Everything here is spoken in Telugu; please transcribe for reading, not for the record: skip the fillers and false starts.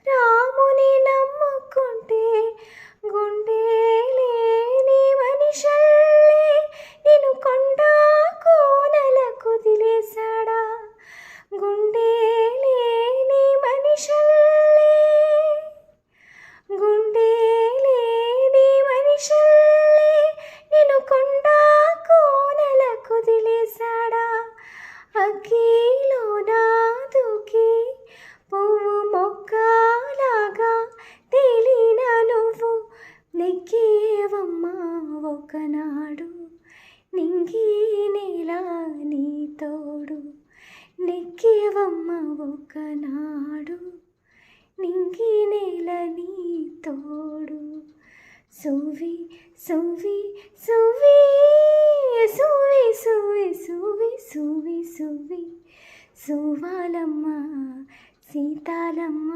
రాముని నమ్ముకుంటే గుండె లేని మనిషల్లే నిన్ను కొండ కోనల కుదిలేశాడా. గుండె లేని మనిషల్లే గుండె లేని మనిషల్లే నిన్ను కొండ కోనల కుదిలేశాడా. అగ్గిలోన దూకి పువ్వు మొక్కలాగా తేలిన నువ్వు నెక్కేవమ్మా ఒకనాడు. నింగి నేల నీ తోడు నెక్కేవమ్మా ఒకనాడు. నింగి నేల నీ తోడు. సువి సువి సువి సువి సువి సువి సువి సువి సువాలమ్మ సీతాలమ్మ.